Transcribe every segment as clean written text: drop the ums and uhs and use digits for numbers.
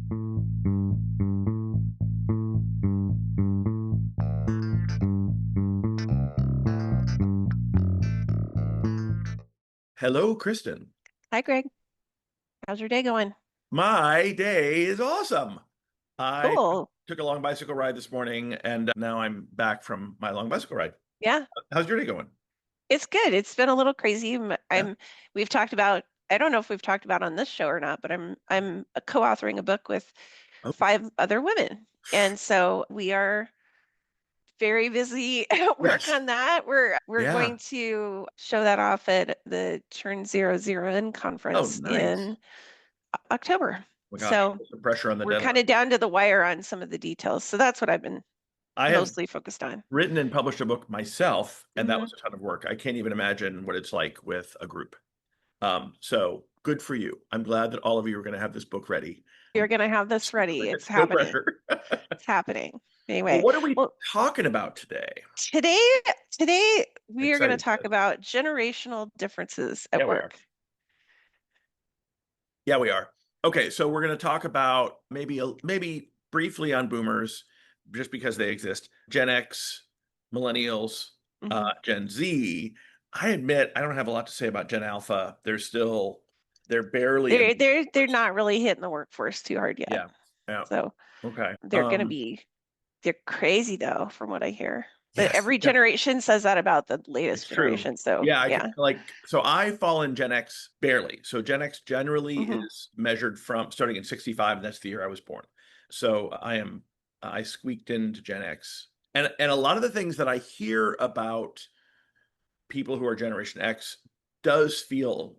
Hello, Kristen. Hi, Greg. How's your day going? My day is awesome. I Cool. took a long bicycle ride this morning and now I'm back from my long bicycle ride. Yeah, How's your day going? it's good. It's been a little crazy. Yeah. We've talked about, I don't know if we've talked about on this show or not, but I'm co-authoring a book with Oh, 5 other women. And so we are very busy at work yes. on that. We're Yeah. going to show that off at the Turn Zero Zero In Oh, conference nice. in October. Oh my gosh, So put some pressure on the we're deadline. kind of down to the wire on some of the details. So that's what I've been I have mostly focused on. written and published a book myself, and that Hmm. was a ton of work. I can't even imagine what it's like with a group. So good for you. I'm glad that all of you are going to have this book ready. You're going to have this ready. It's No happening. pressure. It's happening. Well, Anyway, what are we well, talking about today? today today we are going to Excited. talk about generational differences Yeah, at we are. work. Yeah, we are. Okay, so we're going to talk about maybe briefly on boomers, just because they exist. Gen X, millennials, Hmm. Gen Z. I admit I don't have a lot to say about Gen Alpha. They're barely in They're the they're they're workforce. not really hitting the workforce too hard yet. Yeah, yeah. So Okay. they're crazy though, from what I hear. But Yes, every generation says that about the it's latest true. generation. So Yeah, I can yeah. like so I fall in Gen X barely. So Gen X generally Hmm. is measured from starting in 65, and that's the year I was born. So I squeaked into Gen X. And a lot of the things that I hear about people who are Generation X does feel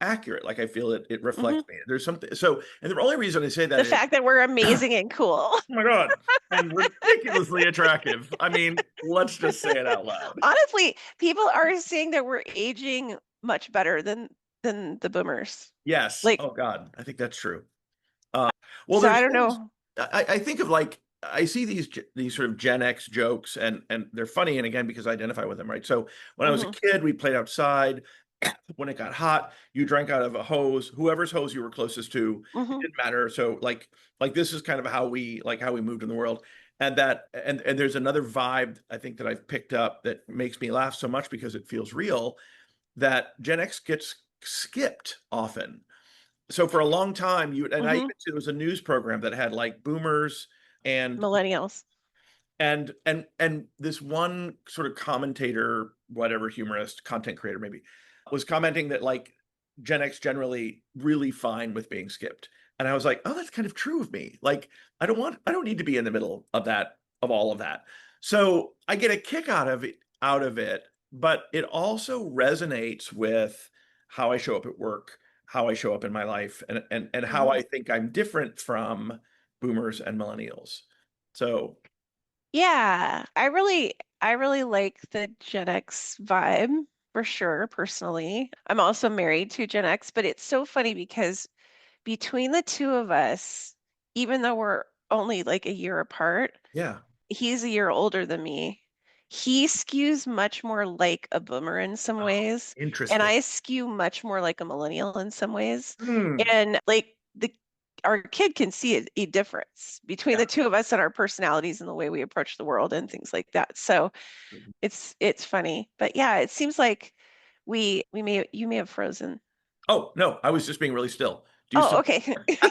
accurate. Like I feel it Hmm. reflects me. There's something so and the only reason I say that The is fact that we're oh amazing and cool. my God, and ridiculously attractive. I mean, let's just say it out loud. Honestly, people are saying that we're aging much better than the boomers. Yes. Like, Oh God, I think that's true. Uh, well, so I there's don't things know. I think of like I see these sort of Gen X jokes and they're funny and again because I identify with them, right? So when I was a Hmm. kid, we played outside. When it got hot, you drank out of a hose, whoever's hose you were closest to, it Hmm. didn't matter. So like this is kind of how we moved in the world. And there's another vibe I think that I've picked up that makes me laugh so much because it feels real that Gen X gets skipped often. So for a long time, I even Hmm. see there was a news program that had like boomers and Millennials. and this one sort of commentator, whatever humorist, content creator maybe, was commenting that like Gen X generally really fine with being skipped. And I was like, oh, that's kind of true of me. Like I don't need to be in the middle of that, of all of that. So I get a kick out of it, but it also resonates with how I show up at work, how I show up in my life, and how Hmm. I think I'm different from boomers and millennials. So Yeah, I really like the Gen X vibe for sure, personally. I'm also married to Gen X, but it's so funny because between the two of us, even though we're only like a year apart, yeah. he's a year older than me. He skews much more like a boomer in some Oh, ways, and interesting. I skew much more like a millennial in some ways. Hmm. And like the our kid can see a difference between Yeah. the two of us and our personalities and the way we approach the world and things like that. So it's funny. But yeah, it seems like we may you may have frozen. Oh, no, I was just being really still. Do you Oh, still? okay.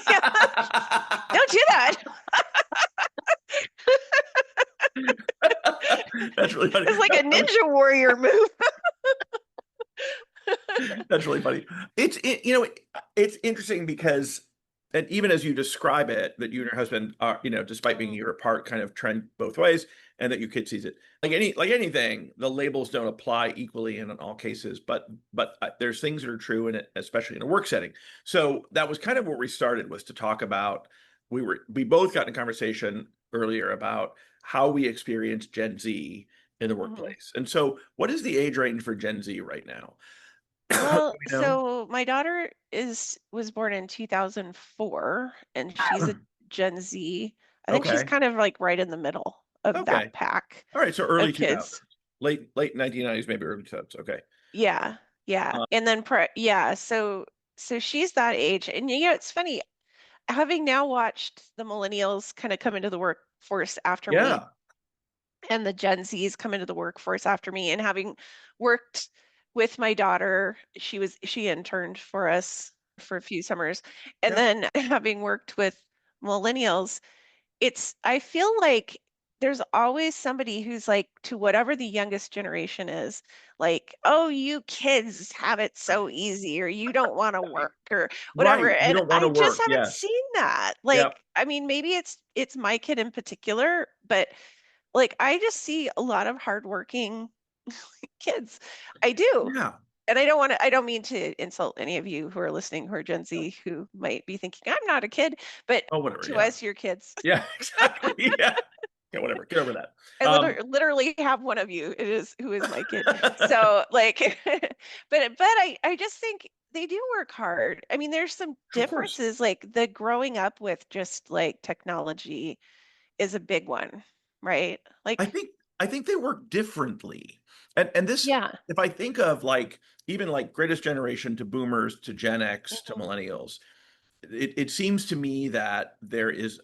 Yeah, don't do that. That's really funny. It's like No, a ninja warrior move. that's really funny. It's interesting because, and even as you describe it, that you and your husband are, despite being a Mhm. year apart, kind of trend both ways, and that your kid sees it. Like anything, the labels don't apply equally in all cases, but there's things that are true in it, especially in a work setting. So that was kind of where we started was to talk about. We both got in a conversation earlier about how we experience Gen Z in the Mhm. workplace. And so, what is the age range for Gen Z right now? Do Well, we know? so my daughter is was born in 2004 and she's a Gen Z. I think she's Okay. kind of like right in the middle of Okay. that pack All right. So early of 2000s, kids. late 1990s, maybe early 2000s. Okay. Yeah. Yeah. Uh, And then so she's that age. And it's funny. having now watched the millennials kind of come into the workforce after me Yeah. and the Gen Zs come into the workforce after me, and having worked with my daughter, she interned for us for a few summers, and Yeah. then having worked with millennials, I feel like there's always somebody who's like, to whatever the youngest generation is, like, oh, you kids have it so easy, or you don't want to work, or whatever. Right. You And don't want I to just work. haven't Yes. seen that. Yep. Like, I mean, maybe it's my kid in particular, but like I just see a lot of hardworking kids. I do. Yeah. And I don't mean to insult any of you who are listening who are Gen Z who might be thinking, I'm not a kid, but Oh, whatever. to Yeah. us, you're kids. Yeah. Exactly. Yeah. Yeah. Whatever. Get over that. I literally have one of you who is my kid. So like, but I just think they do work hard. I mean, there's some Of course. differences, like the growing up with just like technology is a big one, right? I Like, think I think they work differently. And this, yeah. if I think of like even like greatest generation to boomers to Gen X to Mhm, millennials, it seems to me that there's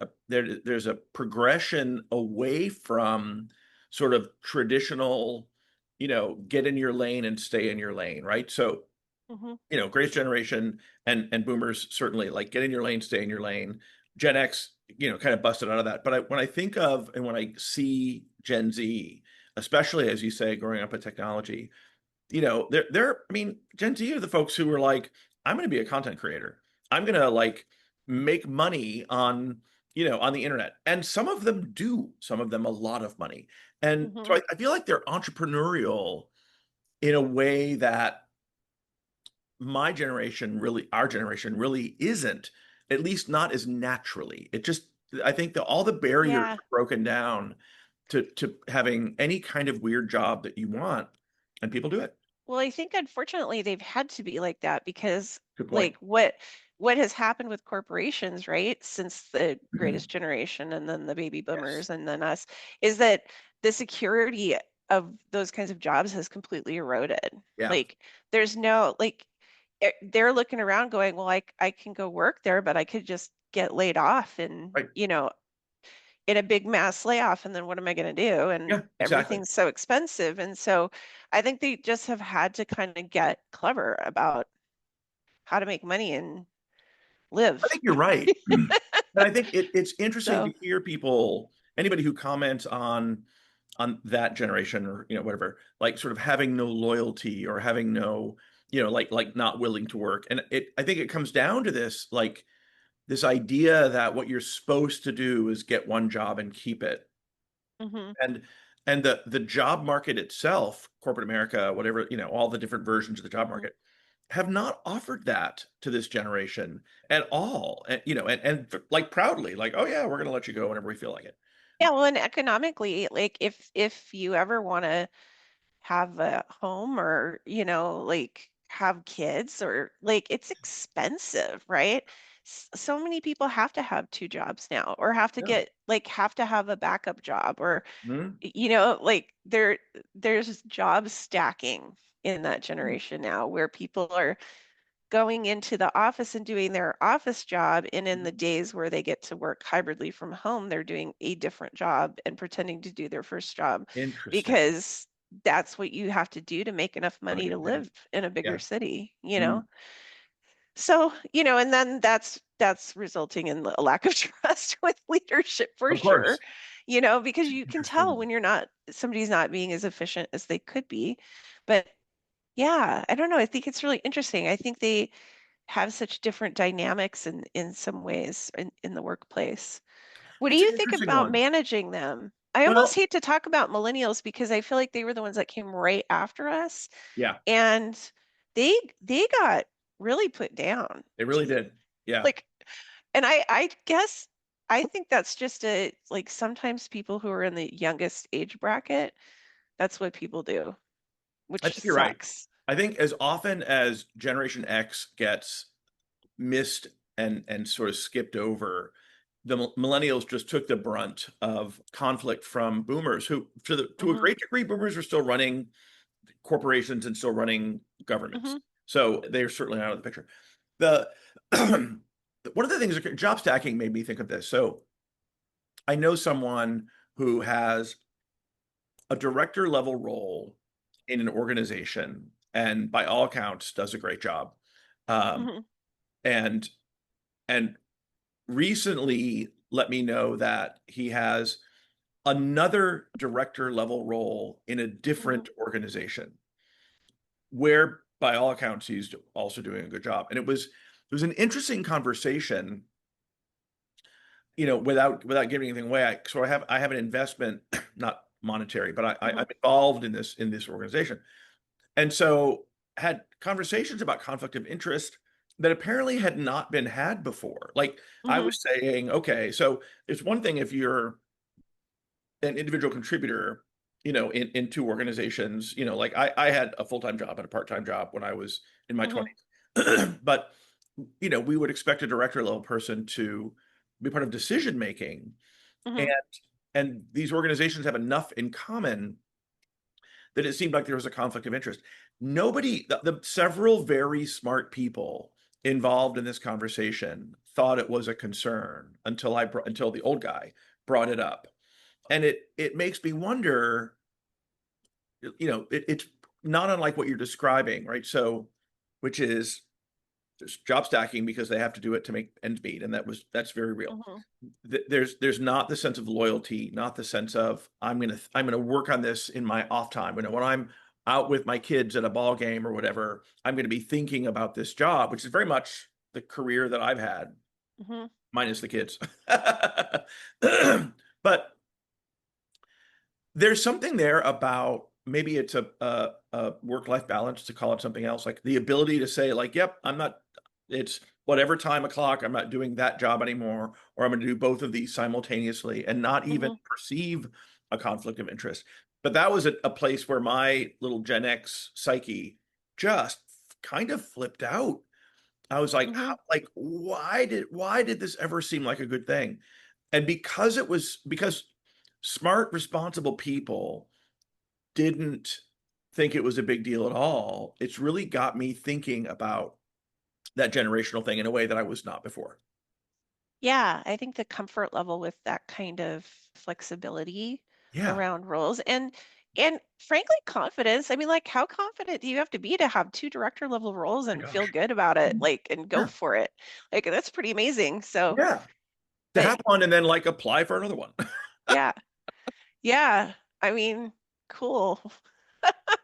a progression away from sort of traditional, get in your lane and stay in your lane, right? So, mhm, greatest generation and boomers certainly like get in your lane, stay in your lane. Gen X, kind of busted out of that. But when I think of and when I see Gen Z, especially as you say, growing up with technology, I mean, Gen Z are the folks who were like, I'm going to be a content creator. I'm going to like make money on the internet. And some of them do, some of them a lot of money. And so mhm. I feel like they're entrepreneurial in a way that our generation really isn't, at least not as naturally. I think that all the barriers Yeah. are broken down to having any kind of weird job that you want, and people do it. Well, I think unfortunately they've had to be like that because Good point. like what has happened with corporations, right, since the Mhm. greatest generation and then the baby Yes. boomers and then us, is that the security of those kinds of jobs has completely eroded. Yeah. Like there's no like they're looking around going, well, I can go work there, but I could just get laid off and, Right. in a big mass layoff, and then what am I going to do? And Yeah, exactly. everything's so expensive. And so I think they just have had to kind of get clever about how to make money and I live. think you're right. And I think it's interesting to So, hear anybody who comments on that generation or whatever, like sort of having no loyalty or having no, like not willing to work. And I think it comes down to this idea that what you're supposed to do is get one job and keep it. mhm. And the job market itself, corporate America, whatever, all the different versions of the job Mhm. market have not offered that to this generation at all. And like proudly, like, oh yeah, we're going to let you go whenever we feel like it. Yeah, well, and economically, like if you ever want to have a home or, like have kids or like it's expensive, right? So many people have to have two jobs now or Yeah. have to have a backup job or Mhm. like there's job stacking in that generation now where people are going into the office and doing their office job, and in the Mhm. days where they get to work hybridly from home they're doing a different job and pretending to do their first job Interesting. because that's what you have to do to make enough Have a money to good day. live in a bigger Yeah. city. Mm. So, and then that's resulting in a lack of trust with leadership for Of sure, course. because you can tell Interesting. when somebody's not being as efficient as they could be. But yeah, I don't know. I think it's really interesting. I think they have such different dynamics in some ways in the workplace. What do It's an you think interesting about one. managing them? I almost Well, hate to talk about millennials because I feel like they were the ones that came right after us, yeah, and they got really put down. it really did. Yeah. Like, and I guess I think that's just like sometimes people who are in the youngest age bracket, that's what people do, I which think you're right. sucks. I think as often as Generation X gets missed and sort of skipped over, the millennials just took the brunt of conflict from boomers who to a Hmm. great degree boomers are still running corporations and still running governments. Hmm. So they're certainly out of the picture. The one of the things that job stacking made me think of this. So I know someone who has a director level role in an organization and by all accounts does a great job. Um, Hmm. and and recently let me know that he has another director level role in a Hmm. different organization where by all accounts he's also doing a good job. And it was an interesting conversation, without giving anything away. I have an investment, not monetary, but Hmm. I'm involved in this organization. And so had conversations about conflict of interest that apparently had not been had before. Like I Hmm. was saying, okay, so it's one thing if you're an individual contributor, in two organizations, like I had a full-time job and a part-time job when I was in my Hmm. 20s. But we would expect a director level person to be part of decision making. And Hmm. and these organizations have enough in common that it seemed like there was a conflict of interest. Nobody, the several very smart people involved in this conversation thought it was a concern until the old guy brought it up. And it makes me wonder, it's not unlike what you're describing, right? So, which is there's job stacking because they have to do it to make ends meet, and that's very real. Hmm. There's not the sense of loyalty, not the sense of I'm gonna work on this in my off time. When I'm out with my kids at a ball game or whatever, I'm gonna be thinking about this job, which is very much the career that I've had, Hmm. minus the kids. But there's something there about maybe it's a work-life balance to call it something else, like the ability to say, like, yep, it's whatever time o'clock, I'm not doing that job anymore, or I'm going to do both of these simultaneously and not even Hmm. perceive a conflict of interest. But that was a place where my little Gen X psyche just kind of flipped out. I was like, Hmm. why did this ever seem like a good thing? And because smart, responsible people didn't think it was a big deal at all, it's really got me thinking about that generational thing in a way that I was not before. Yeah, I think the comfort level with that kind of flexibility Yeah. around roles and frankly confidence. I mean, like how confident do you have to be to have two director level roles My and feel gosh. good about it, like and go Yeah. for it? Like that's pretty amazing. So, Yeah. To but have one and then like apply for another one. yeah, yeah. I mean, cool.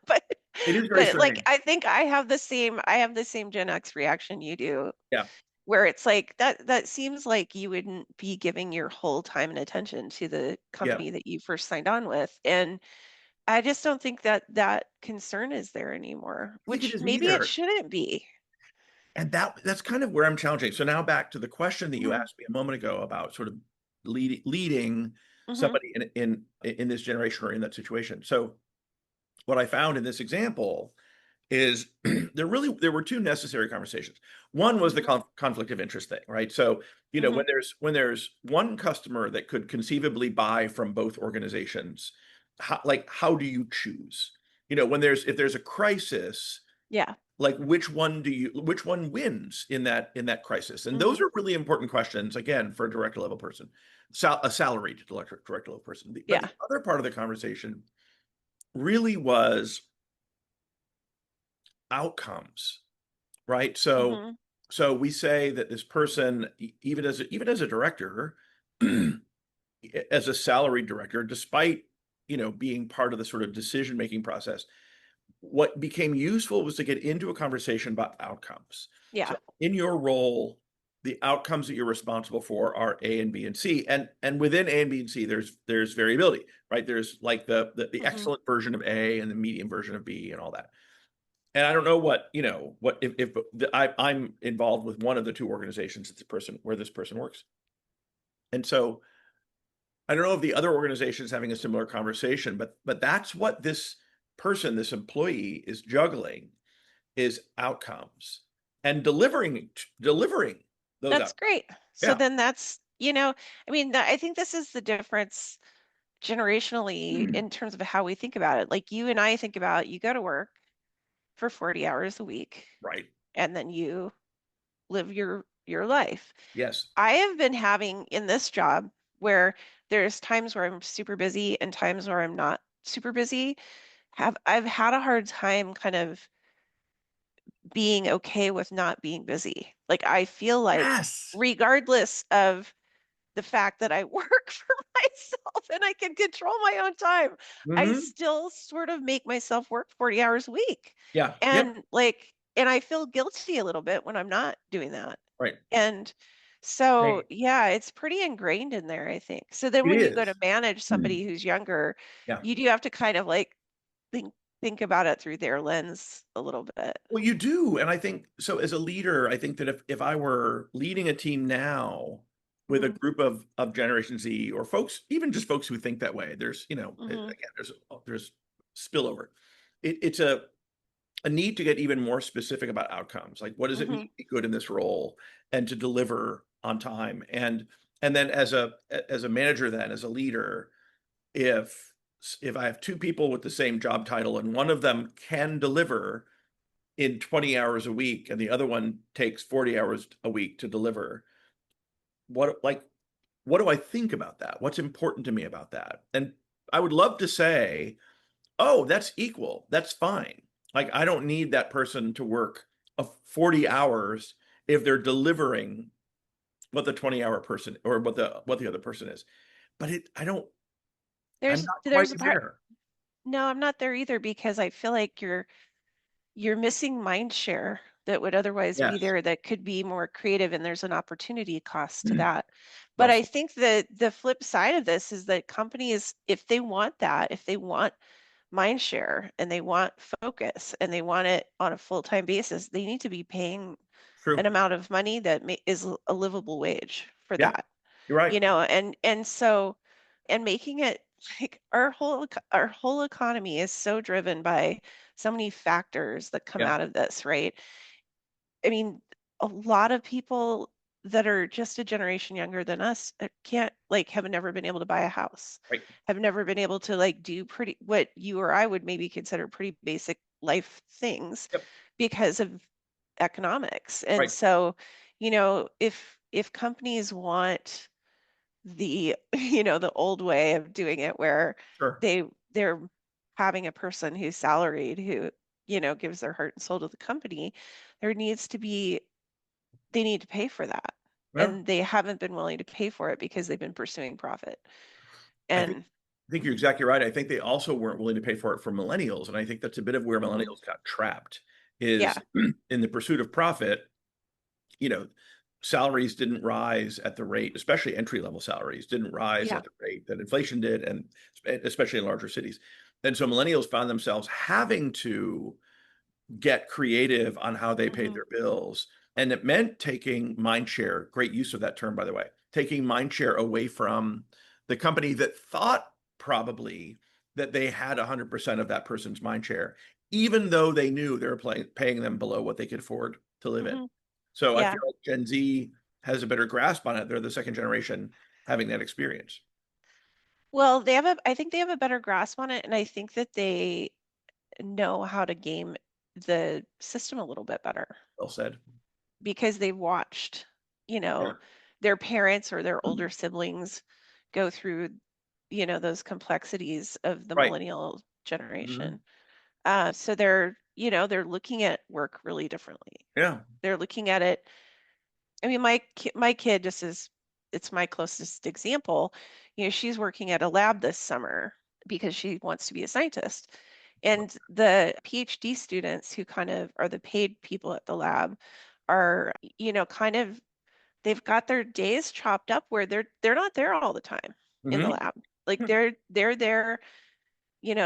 But It is very but like strange. I think I have the same Gen X reaction you do Yeah. where it's like that seems like you wouldn't be giving your whole time and attention to the Yeah. company that you first signed on with. And I just don't think that that concern is there anymore, I think it which is maybe it either. shouldn't be. And that's kind of where I'm challenging. So now back to the question that you Hmm. asked me a moment ago about sort of leading Hmm. somebody in this generation or in that situation. So what I found in this example is there were two necessary conversations. One was the Hmm. conflict of interest thing, right? So, Hmm. when there's one customer that could conceivably buy from both organizations, how do you choose? If there's a crisis, Yeah. like which one wins in that crisis? And those Hmm. are really important questions again for a director level person, a salaried director level person. But Yeah. the other part of the conversation really was outcomes, right? So Hmm. so we say that this person, even as a director, as a salaried director, despite being part of the sort of decision making process, what became useful was to get into a conversation about outcomes. So Yeah. in your role, the outcomes that you're responsible for are A and B and C, and within A and B and C, there's variability, right? There's like the Hmm. excellent version of A and the medium version of B and all that. And I don't know what if I'm involved with one of the two organizations that this person works. And so I don't know if the other organization is having a similar conversation, but that's what this employee is juggling is outcomes and delivering those That's out. great. So Yeah. then that's, I mean, I think this is the difference generationally in terms of how we think about it. Like you and I think about you go to work for 40 hours a week Right. and then you live your life. Yes. I have been having in this job where there's times where I'm super busy and times where I'm not super busy. I've had a hard time kind of being okay with not being busy. Like I feel like Yes. regardless of the fact that I work for myself and I can control my own time, I Hmm. still sort of make myself work 40 hours a week. Yeah. Yep. And like, and I feel guilty a little bit when I'm not doing that. Right. And so, Right. yeah, it's pretty ingrained in there, I think. So then It when you go to is. manage Mm. somebody who's younger, Yeah. you do have to kind of like think about it through their lens a little bit. Well, you do, and I think so as a leader, I think that if I were leading a team now with a Hmm. group of Generation Z or folks, even just folks who think that way, there's, Hmm. again, there's spillover. It's a need to get even more specific about outcomes. Like, what does it mean Hmm. to be good in this role and to deliver on time? And then as a manager, then as a leader, if if I have two people with the same job title and one of them can deliver in 20 hours a week and the other one takes 40 hours a week to deliver, what like what do I think about that? What's important to me about that? And I would love to say, oh, that's equal. That's fine. Like I don't need that person to work 40 hours if they're delivering what the 20-hour person or what the other person is. But I'm not quite There's a part, there. no, I'm not there either because I feel like you're missing mind share that would otherwise be Yes. there that could be more creative and there's an opportunity cost to that. But Well I said. think that the flip side of this is that companies, if they want that, if they want mind share and they want focus and they want it on a full-time basis, they need to be paying an True. amount of money that is a livable wage for Yeah, that, you're right. and so and making it like our whole economy is so driven by so many factors that come Yeah, out of this, right? I mean, a lot of people that are just a generation younger than us can't like have never been able to buy a house, right. have never been able to like do pretty what you or I would maybe consider pretty basic life things Yep. because of economics. And Right. so, if companies want the the old way of doing it where Sure. they're having a person who's salaried who gives their heart and soul to the company, there needs to be they need to pay for that, Yeah. and they haven't been willing to pay for it because they've been pursuing profit. I think And I think you're exactly right. I think they also weren't willing to pay for it for millennials, and I think that's a bit of where mhm, millennials got trapped is yeah. in the pursuit of profit, you know, salaries didn't rise at the rate, especially entry level salaries didn't rise Yeah. at the rate that inflation did, and especially in larger cities. And so millennials found themselves having to get creative on how they paid Hmm. their bills. And it meant taking mind share, great use of that term, by the way, taking mind share away from the company that thought probably that they had 100% of that person's mind share, even though they knew they were paying them below what they could afford to live in. Hmm. So I Yeah. feel like Gen Z has a better grasp on it. They're the second generation having that experience. Well, I think they have a better grasp on it, and I think that they know how to game the system a little bit better Well said. because they've watched, you Yeah. know, their parents or their older siblings go through, those complexities of the Right. millennial Mhm. generation. So they're looking at work really differently. Yeah. They're looking at it. I mean, my kid just is, it's my closest example. She's working at a lab this summer because she wants to be a scientist. And the PhD students who kind of are the paid people at the lab are, kind of they've got their days chopped up where they're not there all the time in the Hmm. lab. Like they're there,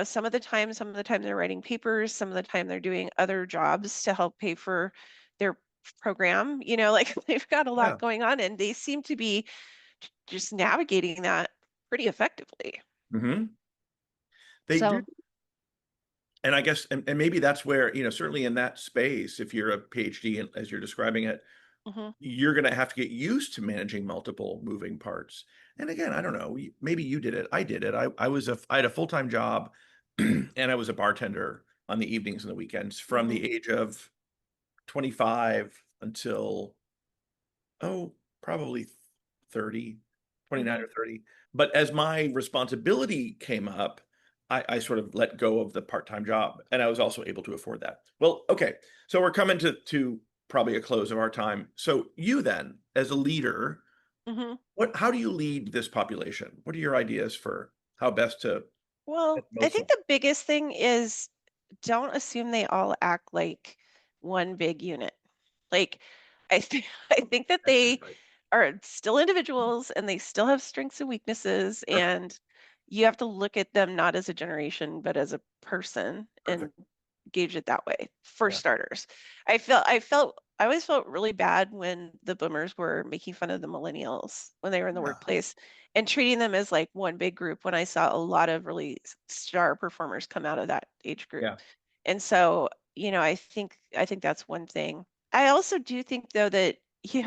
some of the time they're writing papers, some of the time they're doing other jobs to help pay for their program, like they've got a Yeah. lot going on and they seem to be just navigating that pretty effectively. Hmm. They do. So, And I guess, and maybe that's where, certainly in that space, if you're a PhD and as you're describing it, mhm, you're going to have to get used to managing multiple moving parts. And again, I don't know, maybe you did it. I did it. I had a full-time job and I was a bartender on the evenings and the weekends from mhm, the age of 25 until oh, probably 30, 29 Hmm. or 30. But as my responsibility came up, I sort of let go of the part-time job, and I was also able to afford that. Well, okay. So we're coming to probably a close of our time. So you then, as a leader, Hmm. how do you lead this population? What are your ideas for how best to get Well, the I most from think the biggest thing is don't assume they all act like one big unit. Like I think that that's they right? are still individuals and they still have strengths and weaknesses, Sure. and you have to look at them not as a generation but as a person and Perfect. gauge it that way for Yeah. starters. I always felt really bad when the boomers were making fun of the millennials when they were in the Yeah. workplace and treating them as like one big group when I saw a lot of really star performers come out of that age group. Yeah. And so, I think that's one thing. I also do think though that you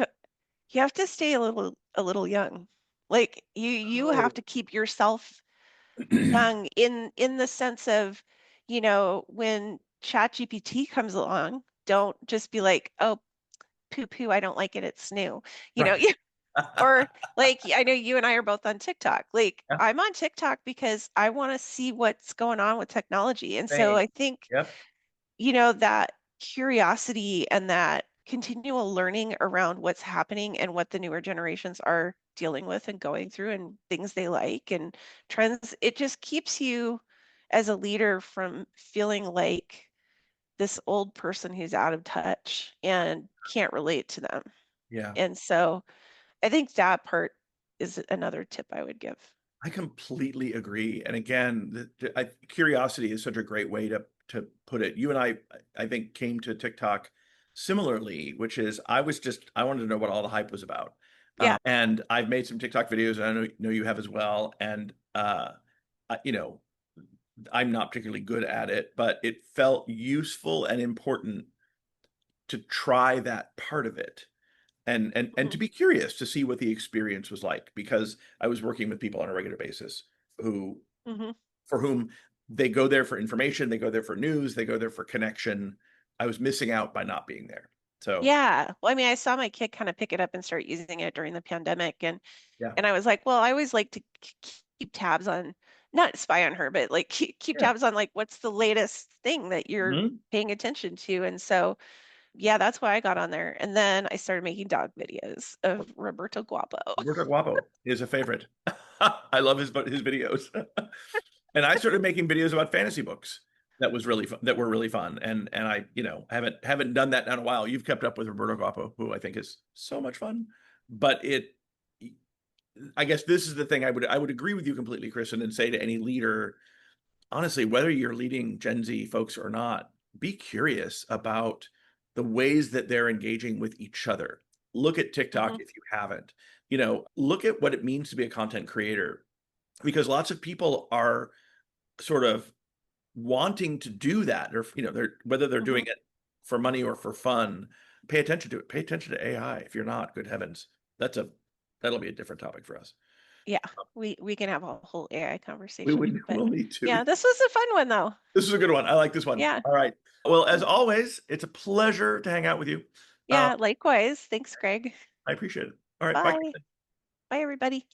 have to stay a little young. Like you have Oh. to keep yourself young in the sense of, when ChatGPT comes along, don't just be like, oh, poo poo, I don't like it, it's new. Right. Yeah, or like I know you and I are both on TikTok. Like Yeah. I'm on TikTok because I want to see what's going on with technology. And so Same. I think, Yep. that curiosity and that continual learning around what's happening and what the newer generations are dealing with and going through and things they like and trends, it just keeps you as a leader from feeling like this old person who's out of touch and can't relate to them. Yeah. And so I think that part is another tip I would give. I completely agree. And again, curiosity is such a great way to put it. You and I think, came to TikTok similarly, which is I wanted to know what all the hype was about. Yeah. And I've made some TikTok videos, and I know you have as well. And you know, I'm not particularly good at it, but it felt useful and important to try that part of it and Mhm. to be curious to see what the experience was like, because I was working with people on a regular basis who Mhm. for whom they go there for information, they go there for news, they go there for connection. I was missing out by not being there. So Yeah. Well, I mean, I saw my kid kind of pick it up and start using it during the pandemic, and yeah, I was like, well, I always like to keep tabs on, not spy on her, but like keep yeah. tabs on like what's the latest thing that you're Mhm. paying attention to. And so, yeah, that's why I got on there. And then I started making dog videos of Roberto Guapo. Roberto Guapo is a favorite. I love his videos. And I started making videos about fantasy books that was really fun, that were really fun. And I, haven't done that in a while. You've kept up with Roberto Guapo, who I think is so much fun. But I guess this is the thing I would agree with you completely, Kristen, and say to any leader, honestly, whether you're leading Gen Z folks or not, be curious about the ways that they're engaging with each other. Look at TikTok Hmm. if you haven't. Look at what it means to be a content creator, because lots of people are sort of wanting to do that, or they're whether they're doing Hmm. it for money or for fun. Pay attention to it. Pay attention to AI. If you're not, good heavens, that'll be a different topic for us. Yeah, we can have a whole AI conversation. But We'll need to. yeah, this was a fun one though. This is a good one. I like this one. Yeah. All right. Well, as always, it's a pleasure to hang out with you. Yeah, likewise. Thanks, Greg. I appreciate it. All right. Bye. Bye. Bye, everybody.